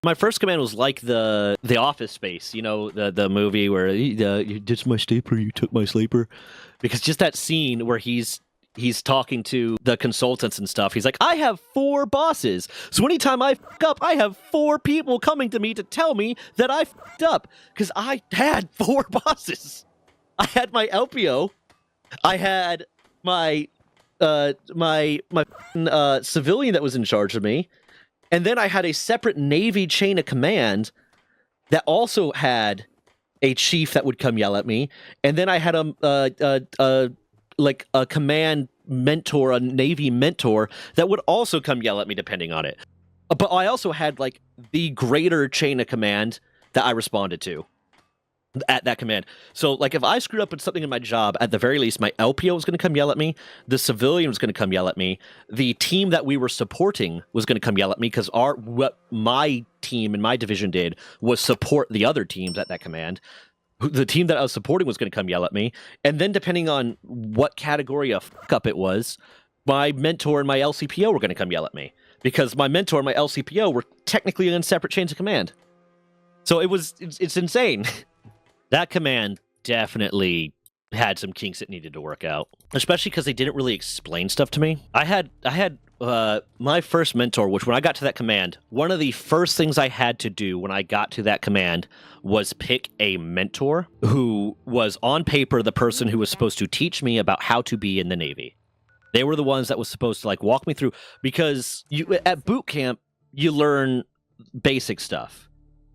My first command was like the Office Space, you know, the movie where you ditched my stapler, you took my sleeper, because just that scene where he's talking to the consultants and stuff. He's like, I have 4 bosses, so anytime I fuck up, I have 4 people coming to me to tell me that I fucked up because I had 4 bosses. I had my LPO, I had my civilian that was in charge of me. And then I had a separate Navy chain of command that also had a chief that would come yell at me. And then I had a command mentor, a Navy mentor that would also come yell at me depending on it. But I also had like the greater chain of command that I responded to at that command. So like if I screwed up with something in my job, at the very least my LPO was going to come yell at me, the civilian was going to come yell at me, the team that we were supporting was going to come yell at me, because what my team and my division did was support the other teams at that command. The team that I was supporting was going to come yell at me, and then depending on what category of fuck up it was, my mentor and my LCPO were going to come yell at me, because my mentor and my LCPO were technically in separate chains of command. So it's insane. That command definitely had some kinks it needed to work out, especially because they didn't really explain stuff to me. I had my first mentor, which when I got to that command, one of the first things I had to do when I got to that command was pick a mentor who was on paper the person who was supposed to teach me about how to be in the Navy. They were the ones that was supposed to like walk me through, because at boot camp you learn basic stuff.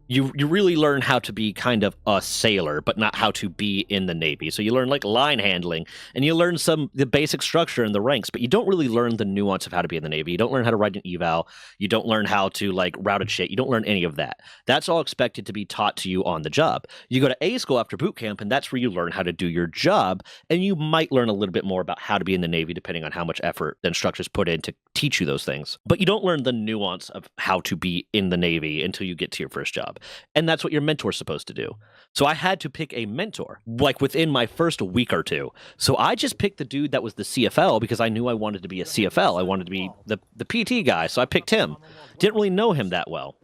You really learn how to be kind of a sailor, but not how to be in the Navy. So you learn like line handling, and you learn the basic structure in the ranks, but you don't really learn the nuance of how to be in the Navy. You don't learn how to write an eval. You don't learn how to like routed shit. You don't learn any of that. That's all expected to be taught to you on the job. You go to A school after boot camp, and that's where you learn how to do your job, and you might learn a little bit more about how to be in the Navy depending on how much effort the instructors put in to teach you those things. But you don't learn the nuance of how to be in the Navy until you get to your first job. And that's what your mentor's supposed to do. So I had to pick a mentor, like within my first week or two. So I just picked the dude that was the CFL, because I knew I wanted to be a CFL. I wanted to be the PT guy, so I picked him. Didn't really know him that well.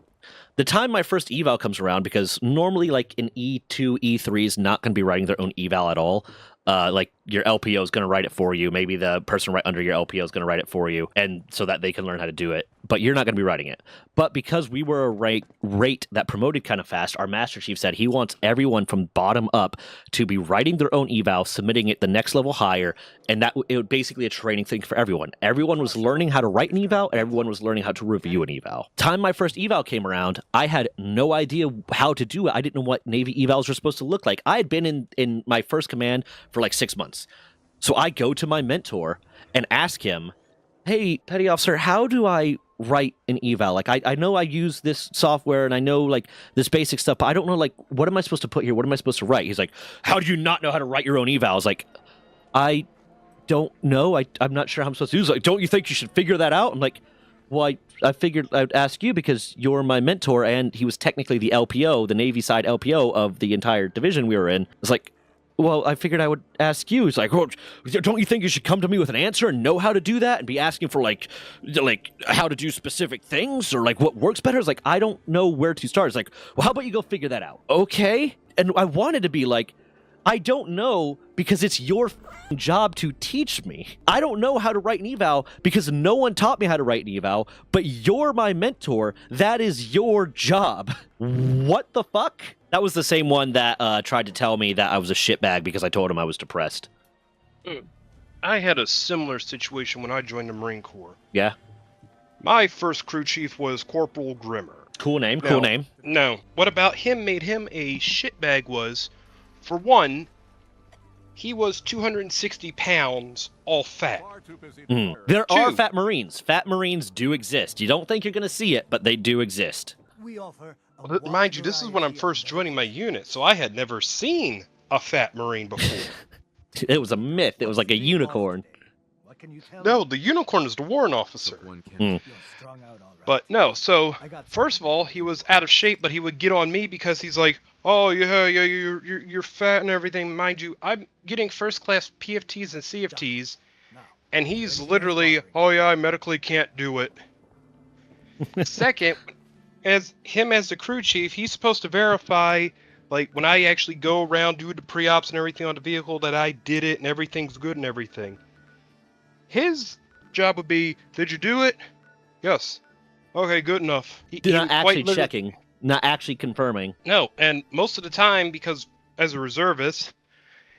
The time my first eval comes around, because normally like an E2, E3 is not going to be writing their own eval at all. Like your LPO is going to write it for you. Maybe the person right under your LPO is going to write it for you, and so that they can learn how to do it. But you're not going to be writing it. But because we were a rate that promoted kind of fast, our Master Chief said he wants everyone from bottom up to be writing their own eval, submitting it the next level higher, and that it was basically a training thing for everyone. Everyone was learning how to write an eval, and everyone was learning how to review an eval. Time my first eval came around, I had no idea how to do it. I didn't know what Navy evals were supposed to look like. I had been in my first command for like 6 months. So I go to my mentor and ask him, hey, petty officer, how do I write an eval? Like, I know I use this software and I know like this basic stuff, but I don't know, like, what am I supposed to put here? What am I supposed to write? He's like, how do you not know how to write your own eval? I was like, I don't know. I'm not sure how I'm supposed to do this. Like, don't you think you should figure that out? I'm like, well, I figured I'd ask you because you're my mentor, and he was technically the LPO, the Navy side LPO of the entire division we were in. It's like, well, I figured I would ask you. It's like, well, don't you think you should come to me with an answer and know how to do that, and be asking for like how to do specific things, or like what works better? It's like, I don't know where to start. It's like, well, how about you go figure that out? Okay. And I wanted to be like, I don't know, because it's your job to teach me. I don't know how to write an eval because no one taught me how to write an eval, but you're my mentor. That is your job. What the fuck? That was the same one that tried to tell me that I was a shitbag because I told him I was depressed. I had a similar situation when I joined the Marine Corps. Yeah? My first crew chief was Corporal Grimmer. Cool name, cool name. No. What about him made him a shitbag was, for one, he was 260 pounds, all fat. There are fat Marines. Fat Marines do exist. You don't think you're going to see it, but they do exist. Well, mind you, this is when I'm first joining my unit, so I had never seen a fat Marine before. It was a myth. It was like a unicorn. No, the unicorn is the warrant officer. But no, so first of all, he was out of shape, but he would get on me because he's like, oh yeah, you're fat and everything. Mind you, I'm getting first class PFTs and CFTs, and he's literally, oh yeah, I medically can't do it. Second, as the crew chief, he's supposed to verify, like, when I actually go around, do the pre-ops and everything on the vehicle, that I did it and everything's good and everything. His job would be, did you do it? Yes. Okay, good enough. Not actually checking, not actually confirming. No, and most of the time, because as a reservist,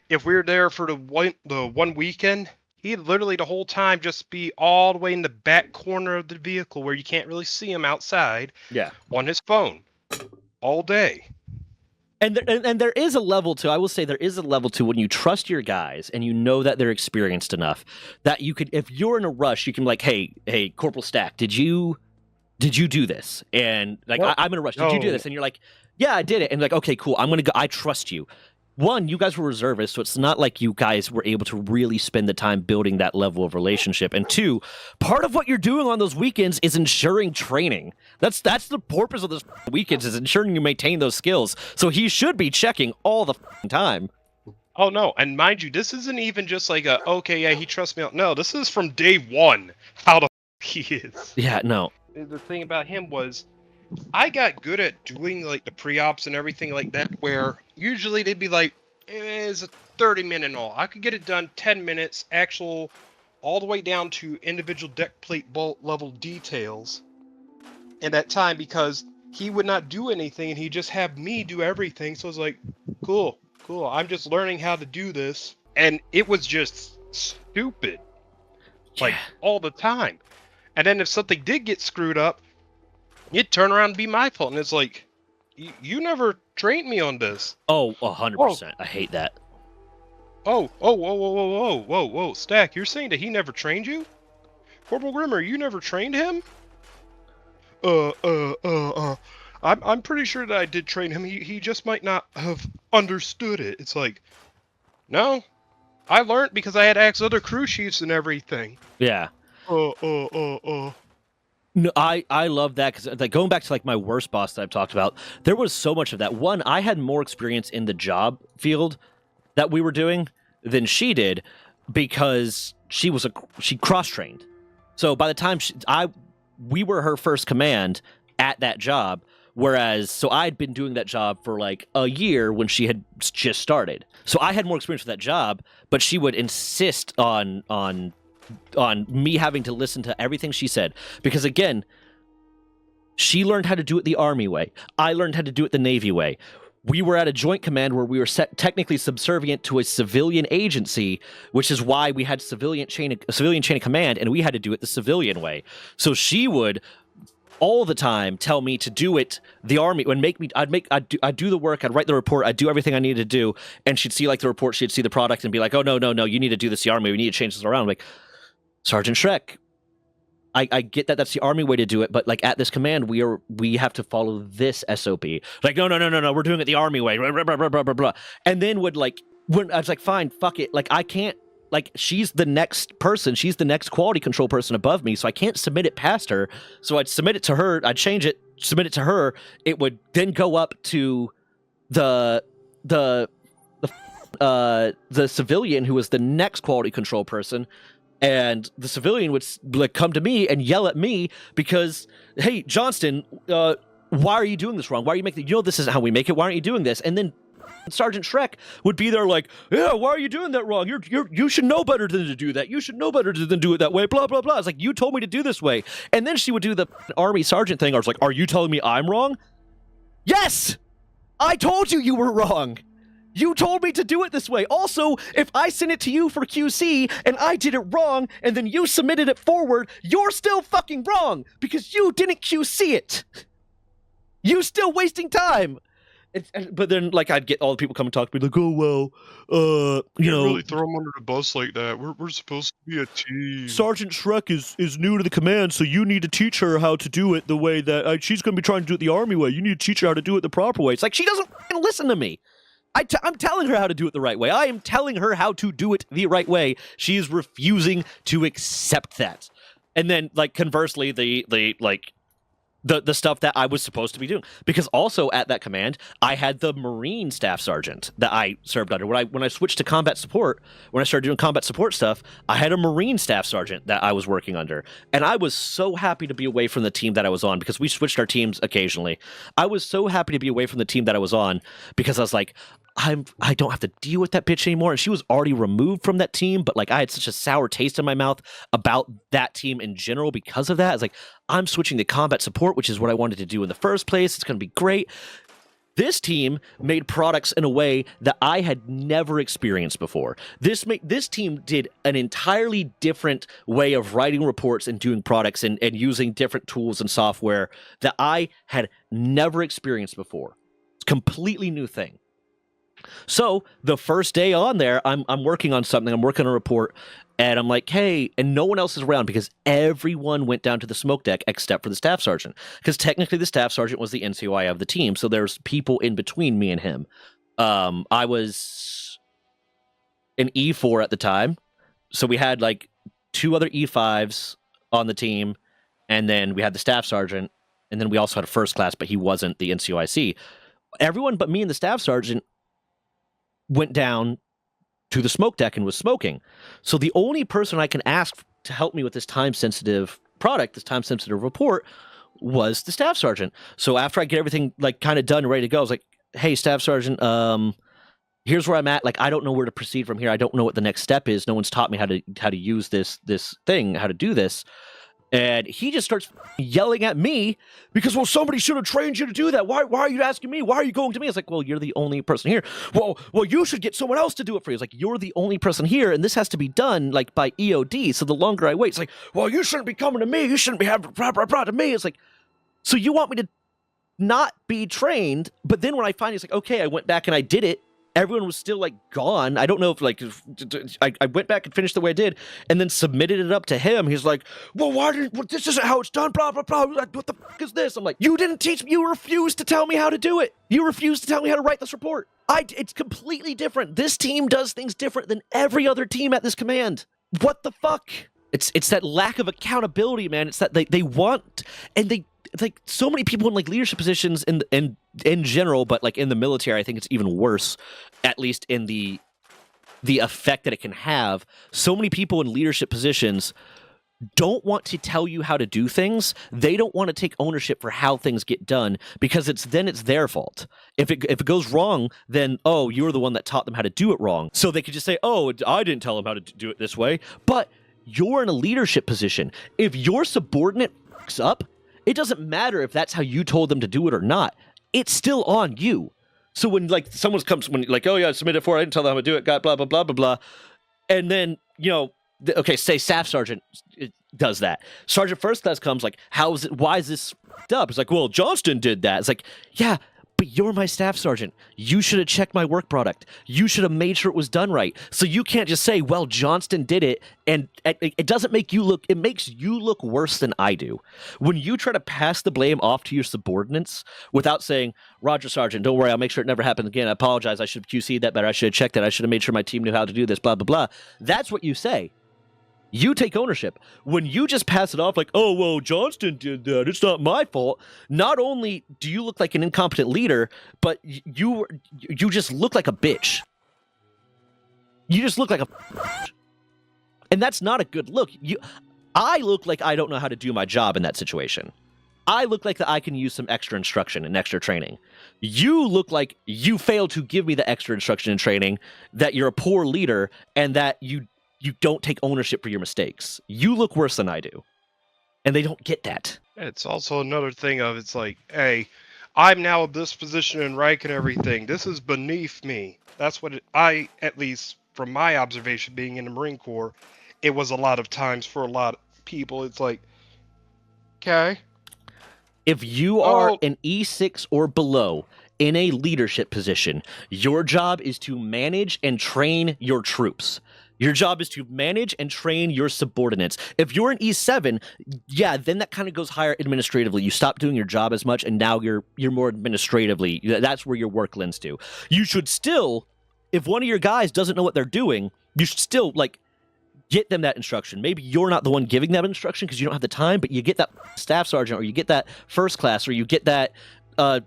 if we were there for the one weekend, he'd literally the whole time just be all the way in the back corner of the vehicle where you can't really see him outside. Yeah. On his phone, all day. And there is a level to, I will say there is a level to when you trust your guys and you know that they're experienced enough that you could, if you're in a rush, you can be like, hey, Corporal Stack, did you do this? And like, I'm in a rush. Did you do this? And you're like, yeah, I did it. And like, okay, cool. I'm going to go. I trust you. One, you guys were reservists, so it's not like you guys were able to really spend the time building that level of relationship. And two, part of what you're doing on those weekends is ensuring training. That's the purpose of those weekends, is ensuring you maintain those skills. So he should be checking all the time. Oh, no. And mind you, this isn't even just like okay, yeah, he trusts me. No, this is from day one, how the he is. Yeah, no. The thing about him was, I got good at doing like the pre-ops and everything like that, where usually they'd be like, it's a 30-minute all. I could get it done 10 minutes, actual, all the way down to individual deck plate bolt level details in that time, because he would not do anything and he'd just have me do everything. So I was like, cool. I'm just learning how to do this. And it was just stupid. Like, all the time. And then if something did get screwed up, it'd turn around and be my fault. And it's like, you never trained me on this. Oh, 100%. I hate that. Whoa, Stack, you're saying that he never trained you? Corporal Grimmer, you never trained him? I'm pretty sure that I did train him. He just might not have understood it. It's like, no, I learned because I had to ask other crew chiefs and everything. Yeah. No, I love that, because like, going back to like my worst boss that I've talked about, there was so much of that. One, I had more experience in the job field that we were doing than she did, because she cross-trained. So by the time we were her first command at that job, whereas I'd been doing that job for like a year when she had just started. So I had more experience with that job, but she would insist on me having to listen to everything she said, because again, she learned how to do it the Army way. I learned how to do it the Navy way. We were at a joint command where we were technically subservient to a civilian agency, which is why we had a civilian chain of command, and we had to do it the civilian way. So she would all the time tell me to do it the Army, I'd do the work, I'd write the report, I'd do everything I needed to do, and she'd see like the report, she'd see the product and be like, oh no, you need to do this the Army, we need to change this around. I'm like, Sergeant Shrek, I get that that's the Army way to do it, but like at this command, we have to follow this SOP. Like, no, we're doing it the Army way, blah, blah, blah, blah, blah, blah. And then when I was like, fine, fuck it. Like, I can't, like, she's the next person. She's the next quality control person above me, so I can't submit it past her. So I'd submit it to her, I'd change it, submit it to her. It would then go up to the civilian, who was the next quality control person. And the civilian would like come to me and yell at me because, hey, Johnston, why are you doing this wrong? Why are you making? You know this isn't how we make it. Why aren't you doing this? And then Sergeant Shrek would be there like, yeah, why are you doing that wrong? You should know better than to do that. You should know better than do it that way. Blah blah blah. It's like, you told me to do this way. And then she would do the Army sergeant thing. I was like, are you telling me I'm wrong? Yes, I told you were wrong. You told me to do it this way. Also, if I sent it to you for QC and I did it wrong and then you submitted it forward, you're still fucking wrong because you didn't QC it. You still wasting time. But then, like, I'd get all the people come and talk to me like, oh, well, you know. Really throw them under the bus like that. We're supposed to be a team. Sergeant Shrek is new to the command, so you need to teach her how to do it the way that she's going to be trying to do it the Army way. You need to teach her how to do it the proper way. It's like, she doesn't listen to me. I'm telling her how to do it the right way. I am telling her how to do it the right way. She is refusing to accept that. And then, like, conversely, the the stuff that I was supposed to be doing. Because also at that command, I had the Marine staff sergeant that I served under. When I switched to combat support, when I started doing combat support stuff, I had a Marine staff sergeant that I was working under. And I was so happy to be away from the team that I was on, because we switched our teams occasionally. I was so happy to be away from the team that I was on, because I was like, I don't have to deal with that bitch anymore. And she was already removed from that team, but like I had such a sour taste in my mouth about that team in general because of that. I was like, I'm switching to combat support, which is what I wanted to do in the first place. It's going to be great. This team made products in a way that I had never experienced before. This team did an entirely different way of writing reports and doing products and using different tools and software that I had never experienced before. It's a completely new thing. So the first day on there, I'm working on something. I'm working on a report, and I'm like, hey, and no one else is around because everyone went down to the smoke deck except for the staff sergeant. Because technically the staff sergeant was the NCOI of the team, so there's people in between me and him. I was an E4 at the time, so we had like 2 other E5s on the team, and then we had the staff sergeant, and then we also had a first class, but he wasn't the NCOIC. Everyone but me and the staff sergeant went down to the smoke deck and was smoking. So the only person I can ask to help me with this time-sensitive product, this time-sensitive report, was the staff sergeant. So after I get everything like kind of done and ready to go, I was like, hey, staff sergeant, here's where I'm at. Like, I don't know where to proceed from here. I don't know what the next step is. No one's taught me how to use this thing, how to do this. And he just starts yelling at me because, well, somebody should have trained you to do that. Why are you asking me? Why are you going to me? It's like, well, you're the only person here. Well, you should get someone else to do it for you. It's like, you're the only person here, and this has to be done like by EOD. So the longer I wait, it's like, well, you shouldn't be coming to me. You shouldn't be having to me. It's like, so you want me to not be trained? But then when I finally, it's like, okay, I went back and I did it. Everyone was still like gone. I don't know if like I went back and finished the way I did, and then submitted it up to him. He's like, "Well, this isn't how it's done." Blah blah blah. Like, what the fuck is this? I'm like, "You didn't teach me. You refused to tell me how to do it. You refused to tell me how to write this report. It's completely different. This team does things different than every other team at this command. What the fuck? It's that lack of accountability, man. It's that they want, and they like so many people in like leadership positions in general, but like in the military, I think it's even worse, at least in the effect that it can have. So many people in leadership positions don't want to tell you how to do things. They don't want to take ownership for how things get done, because it's their fault. If it goes wrong, then, oh, you're the one that taught them how to do it wrong. So they could just say, oh, I didn't tell them how to do it this way. But you're in a leadership position. If your subordinate fucks up, it doesn't matter if that's how you told them to do it or not. It's still on you. So when like someone comes, when like, oh yeah, I submitted for it, I didn't tell them how to do it, got blah blah blah blah blah, and then okay, say staff sergeant does that. Sergeant first class comes like, how is it? Why is this f***ed up? It's like, well, Johnston did that. It's like, yeah, but you're my staff sergeant. You should have checked my work product. You should have made sure it was done right. So you can't just say, well, Johnston did it, and it doesn't make you look, it makes you look worse than I do. When you try to pass the blame off to your subordinates without saying, Roger, Sergeant, don't worry, I'll make sure it never happens again. I apologize. I should have QC'd that better. I should have checked that. I should have made sure my team knew how to do this, blah, blah, blah. That's what you say. You take ownership. When you just pass it off like, oh, well, Johnston did that, it's not my fault, not only do you look like an incompetent leader, but you just look like a bitch. You just look like a bitch. And that's not a good look. I look like I don't know how to do my job in that situation. I look like that I can use some extra instruction and extra training. You look like you failed to give me the extra instruction and training, that you're a poor leader, and that you don't take ownership for your mistakes. You look worse than I do. And they don't get that. It's also another thing of, it's like, hey, I'm now in this position in rank and everything. This is beneath me. That's what I, at least from my observation being in the Marine Corps, it was a lot of times for a lot of people. It's like, okay. If you are an E6 or below in a leadership position, your job is to manage and train your troops. Your job is to manage and train your subordinates. If you're an E7, yeah, then that kind of goes higher administratively. You stop doing your job as much, and now you're more administratively. That's where your work lends to. You should still, if one of your guys doesn't know what they're doing, you should still, like, get them that instruction. Maybe you're not the one giving them instruction because you don't have the time, but you get that staff sergeant, or you get that first class, or you get that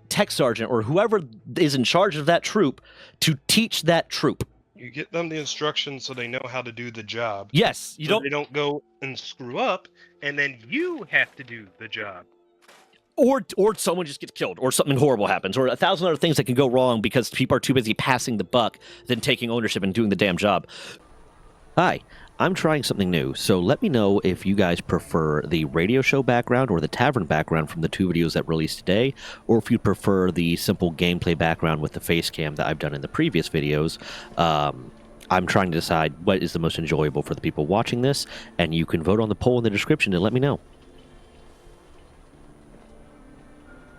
tech sergeant, or whoever is in charge of that troop to teach that troop. You get them the instructions so they know how to do the job. Yes, they don't go and screw up, and then you have to do the job. Or someone just gets killed, or something horrible happens, or 1,000 other things that can go wrong because people are too busy passing the buck than taking ownership and doing the damn job. Hi, I'm trying something new, so let me know if you guys prefer the radio show background or the tavern background from the 2 videos that released today, or if you prefer the simple gameplay background with the face cam that I've done in the previous videos. I'm trying to decide what is the most enjoyable for the people watching this, and you can vote on the poll in the description to let me know.